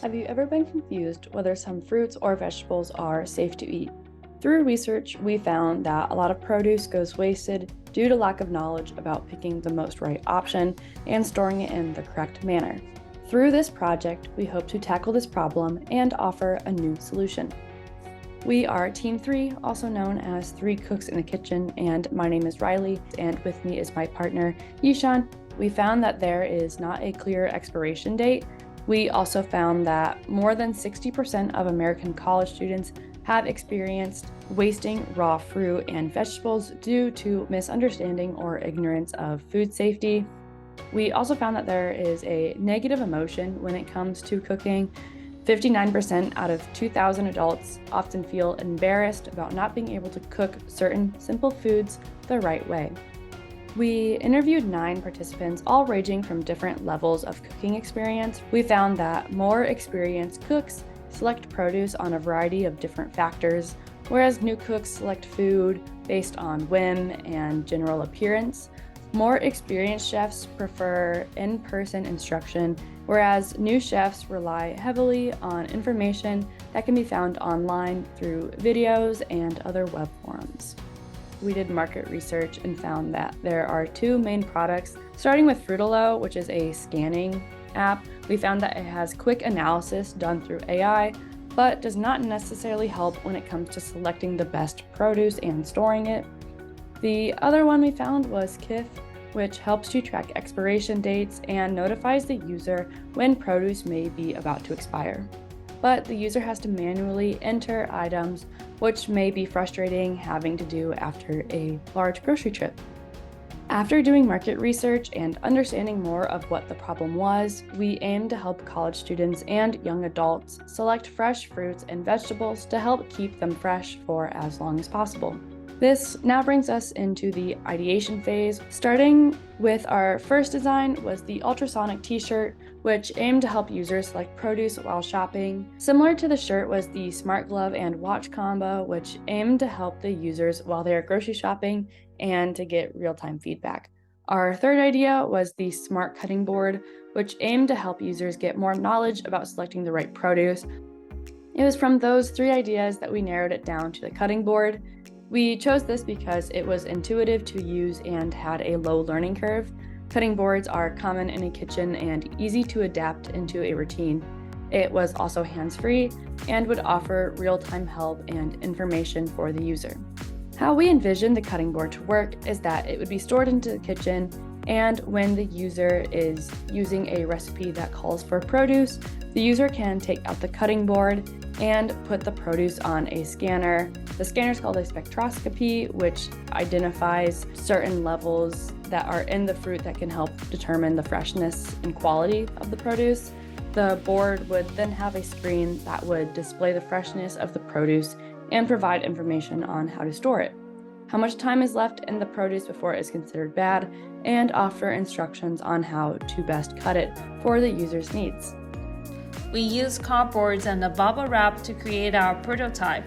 Have you ever been confused whether some fruits or vegetables are safe to eat? Through research, we found that a lot of produce goes wasted due to lack of knowledge about picking the most right option and storing it in the correct manner. Through this project, we hope to tackle this problem and offer a new solution. We are Team 3, also known as 3 Cooks in the Kitchen, and my name is Riley, and with me is my partner, Yishan. We found that there is not a clear expiration date. We also found that more than 60% of American college students have experienced wasting raw fruit and vegetables due to misunderstanding or ignorance of food safety. We also found that there is a negative emotion when it comes to cooking. 59% out of 2,000 adults often feel embarrassed about not being able to cook certain simple foods the right way. We interviewed 9 participants, all ranging from different levels of cooking experience. We found that more experienced cooks select produce on a variety of different factors, whereas new cooks select food based on whim and general appearance. More experienced chefs prefer in-person instruction, whereas new chefs rely heavily on information that can be found online through videos and other web forums. We did market research and found that there are 2 main products, starting with Fruitalo, which is a scanning app. We found that it has quick analysis done through AI, but does not necessarily help when it comes to selecting the best produce and storing it. The other one we found was Kith, which helps to track expiration dates and notifies the user when produce may be about to expire. But the user has to manually enter items, which may be frustrating having to do after a large grocery trip. After doing market research and understanding more of what the problem was, we aimed to help college students and young adults select fresh fruits and vegetables to help keep them fresh for as long as possible. This now brings us into the ideation phase. Starting with our first design was the ultrasonic t-shirt, which aimed to help users select produce while shopping. Similar to the shirt was the smart glove and watch combo, which aimed to help the users while they are grocery shopping and to get real-time feedback. Our third idea was the smart cutting board, which aimed to help users get more knowledge about selecting the right produce. It was from those 3 ideas that we narrowed it down to the cutting board. We chose this because it was intuitive to use and had a low learning curve. Cutting boards are common in a kitchen and easy to adapt into a routine. It was also hands-free and would offer real-time help and information for the user. How we envisioned the cutting board to work is that it would be stored into the kitchen, and when the user is using a recipe that calls for produce, the user can take out the cutting board and put the produce on a scanner. The scanner is called a spectroscopy, which identifies certain levels that are in the fruit that can help determine the freshness and quality of the produce. The board would then have a screen that would display the freshness of the produce and provide information on how to store it, how much time is left in the produce before it is considered bad, and offer instructions on how to best cut it for the user's needs. We used cardboards and a bubble wrap to create our prototype.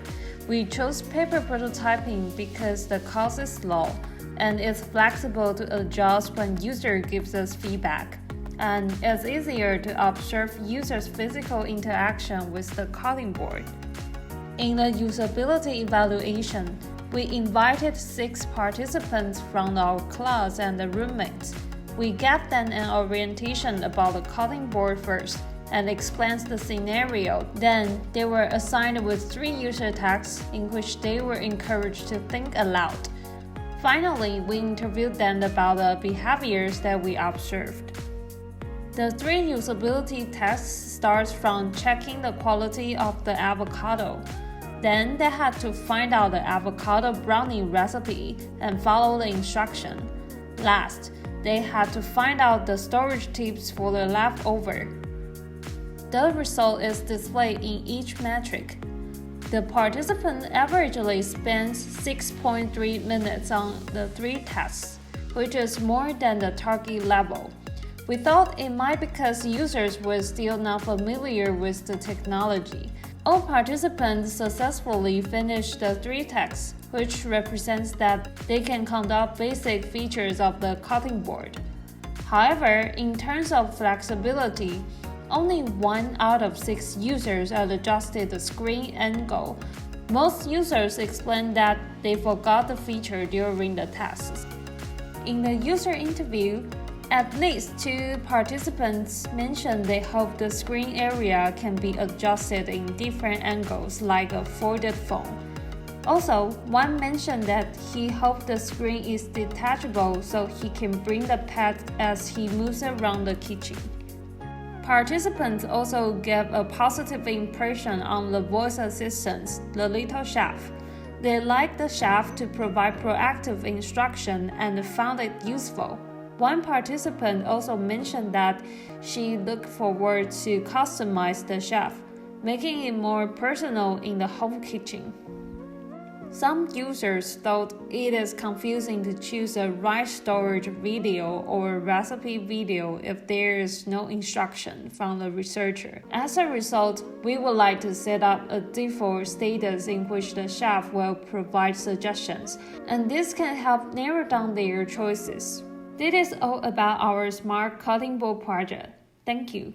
We chose paper prototyping because the cost is low and it's flexible to adjust when user gives us feedback, and it's easier to observe users' physical interaction with the cutting board. In the usability evaluation, we invited 6 participants from our class and the roommates. We gave them an orientation about the cutting board first and explains the scenario. Then they were assigned with 3 user tasks in which they were encouraged to think aloud. Finally, we interviewed them about the behaviors that we observed. The 3 usability tests starts from checking the quality of the avocado. Then they had to find out the avocado brownie recipe and follow the instruction. Last, they had to find out the storage tips for the leftover. The result is displayed in each metric. The participant averagely spends 6.3 minutes on the 3 tests, which is more than the target level. We thought it might be because users were still not familiar with the technology. All participants successfully finished the 3 tests, which represents that they can conduct basic features of the cutting board. However, in terms of flexibility, Only 1 out of 6 users had adjusted the screen angle. Most users explained that they forgot the feature during the tests. In the user interview, at least 2 participants mentioned they hope the screen area can be adjusted in different angles like a folded phone. Also, one mentioned that he hoped the screen is detachable so he can bring the pet as he moves around the kitchen. Participants also gave a positive impression on the voice assistant, the little chef. They liked the chef to provide proactive instruction and found it useful. One participant also mentioned that she looked forward to customize the chef, making it more personal in the home kitchen. Some users thought it is confusing to choose a rice storage video or recipe video if there is no instruction from the researcher. As a result, we would like to set up a default status in which the chef will provide suggestions, and this can help narrow down their choices. This is all about our smart cutting board project. Thank you.